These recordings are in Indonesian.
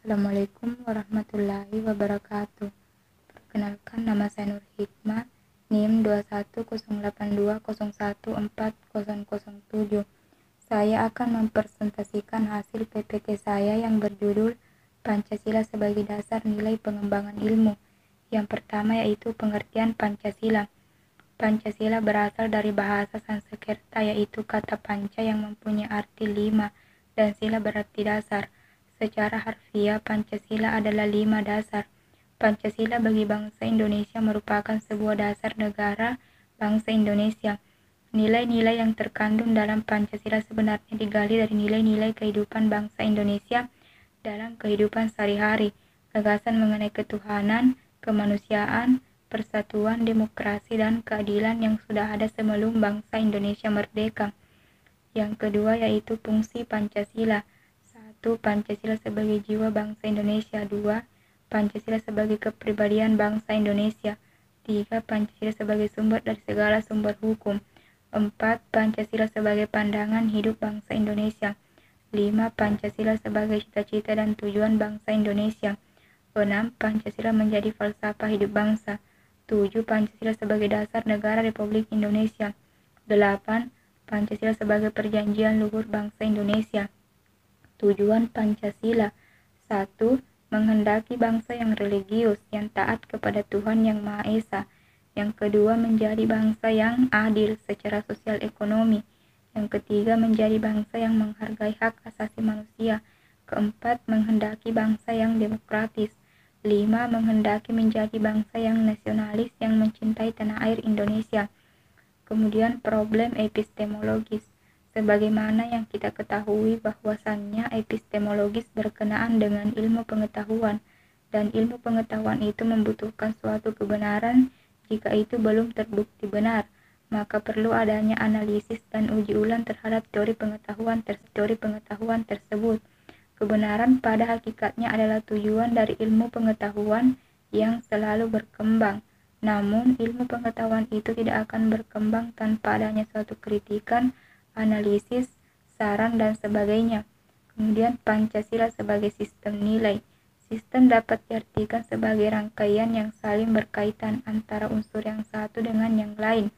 Assalamualaikum warahmatullahi wabarakatuh. Perkenalkan, nama saya Nur Hikmah, NIM 210820140007. Saya akan mempresentasikan hasil PPT saya yang berjudul Pancasila sebagai dasar nilai pengembangan ilmu. Yang pertama yaitu pengertian Pancasila. Pancasila berasal dari bahasa Sanskerta yaitu kata panca yang mempunyai arti 5 dan sila berarti dasar. Secara harfiah, Pancasila adalah 5 dasar. Pancasila bagi bangsa Indonesia merupakan sebuah dasar negara bangsa Indonesia. Nilai-nilai yang terkandung dalam Pancasila sebenarnya digali dari nilai-nilai kehidupan bangsa Indonesia dalam kehidupan sehari-hari, gagasan mengenai ketuhanan, kemanusiaan, persatuan, demokrasi, dan keadilan yang sudah ada sebelum bangsa Indonesia merdeka. Yang kedua yaitu fungsi Pancasila. 1. Pancasila sebagai jiwa bangsa Indonesia. 2. Pancasila sebagai kepribadian bangsa Indonesia. 3. Pancasila sebagai sumber dari segala sumber hukum. 4. Pancasila sebagai pandangan hidup bangsa Indonesia. 5. Pancasila sebagai cita-cita dan tujuan bangsa Indonesia. 6. Pancasila menjadi falsafah hidup bangsa. 7. Pancasila sebagai dasar negara Republik Indonesia. 8. Pancasila sebagai perjanjian luhur bangsa Indonesia. Tujuan Pancasila. 1. Menghendaki bangsa yang religius, yang taat kepada Tuhan Yang Maha Esa. Yang kedua, menjadi bangsa yang adil secara sosial ekonomi. Yang ketiga, menjadi bangsa yang menghargai hak asasi manusia. Keempat, menghendaki bangsa yang demokratis. 5. Menghendaki menjadi bangsa yang nasionalis yang mencintai tanah air Indonesia. Kemudian problem epistemologis. Sebagaimana yang kita ketahui bahwasannya epistemologis berkenaan dengan ilmu pengetahuan, dan ilmu pengetahuan itu membutuhkan suatu kebenaran. Jika itu belum terbukti benar, maka perlu adanya analisis dan uji ulang terhadap teori pengetahuan tersebut. Kebenaran pada hakikatnya adalah tujuan dari ilmu pengetahuan yang selalu berkembang. Namun, ilmu pengetahuan itu tidak akan berkembang tanpa adanya suatu kritikan, analisis, saran, dan sebagainya. Kemudian Pancasila sebagai sistem nilai. Sistem dapat diartikan sebagai rangkaian yang saling berkaitan antara unsur yang satu dengan yang lain.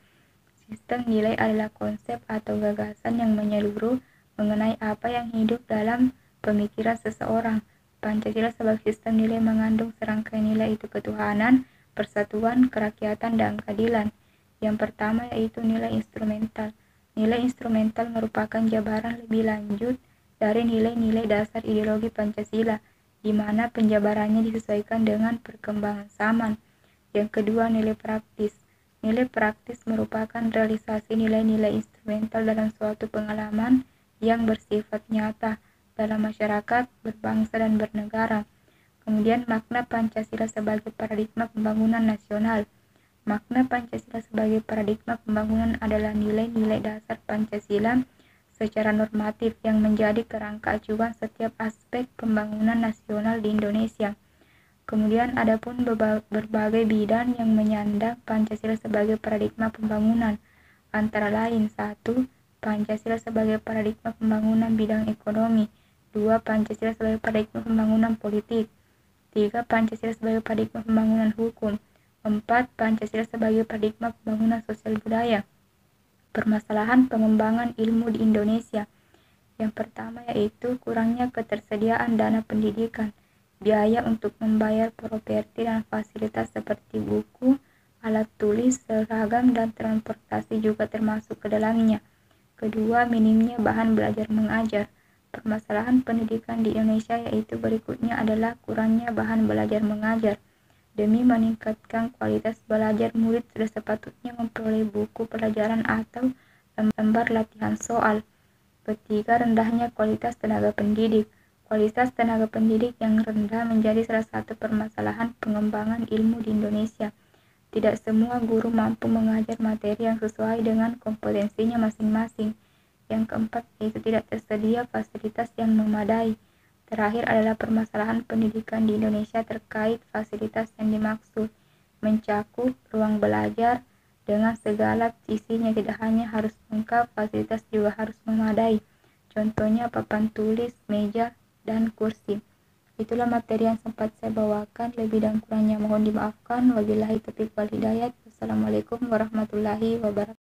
Sistem nilai adalah konsep atau gagasan yang menyeluruh mengenai apa yang hidup dalam pemikiran seseorang. Pancasila sebagai sistem nilai mengandung serangkaian nilai itu ketuhanan, persatuan, kerakyatan, dan keadilan. Yang pertama yaitu nilai instrumental. Nilai instrumental merupakan jabaran lebih lanjut dari nilai-nilai dasar ideologi Pancasila, di mana penjabarannya disesuaikan dengan perkembangan zaman. Yang kedua, nilai praktis. Nilai praktis merupakan realisasi nilai-nilai instrumental dalam suatu pengalaman yang bersifat nyata dalam masyarakat, berbangsa, dan bernegara. Kemudian makna Pancasila sebagai paradigma pembangunan nasional. Makna Pancasila sebagai paradigma pembangunan adalah nilai-nilai dasar Pancasila secara normatif yang menjadi kerangka acuan setiap aspek pembangunan nasional di Indonesia. Kemudian adapun berbagai bidang yang menyandang Pancasila sebagai paradigma pembangunan, antara lain 1. Pancasila sebagai paradigma pembangunan bidang ekonomi. 2. Pancasila sebagai paradigma pembangunan politik. 3. Pancasila sebagai paradigma pembangunan hukum. 4. Pancasila sebagai paradigma pembangunan sosial budaya. Permasalahan pengembangan ilmu di Indonesia. Yang pertama yaitu kurangnya ketersediaan dana pendidikan. Biaya untuk membayar properti dan fasilitas seperti buku, alat tulis, seragam, dan transportasi juga termasuk ke dalamnya. Kedua, minimnya bahan belajar mengajar. Permasalahan pendidikan di Indonesia yaitu berikutnya adalah kurangnya bahan belajar mengajar. Demi meningkatkan kualitas belajar, murid sudah sepatutnya memperoleh buku pelajaran atau lembar latihan soal. Ketiga, rendahnya kualitas tenaga pendidik. Kualitas tenaga pendidik yang rendah menjadi salah satu permasalahan pengembangan ilmu di Indonesia. Tidak semua guru mampu mengajar materi yang sesuai dengan kompetensinya masing-masing. Yang keempat, yaitu tidak tersedia fasilitas yang memadai. Terakhir adalah permasalahan pendidikan di Indonesia terkait fasilitas yang dimaksud, mencakup ruang belajar dengan segala isinya, tidak hanya harus lengkap, fasilitas juga harus memadai. Contohnya papan tulis, meja, dan kursi. Itulah materi yang sempat saya bawakan, lebih dan kurangnya mohon dimaafkan. Wabillahi taufiq wal hidayah. Wassalamualaikum warahmatullahi wabarakatuh.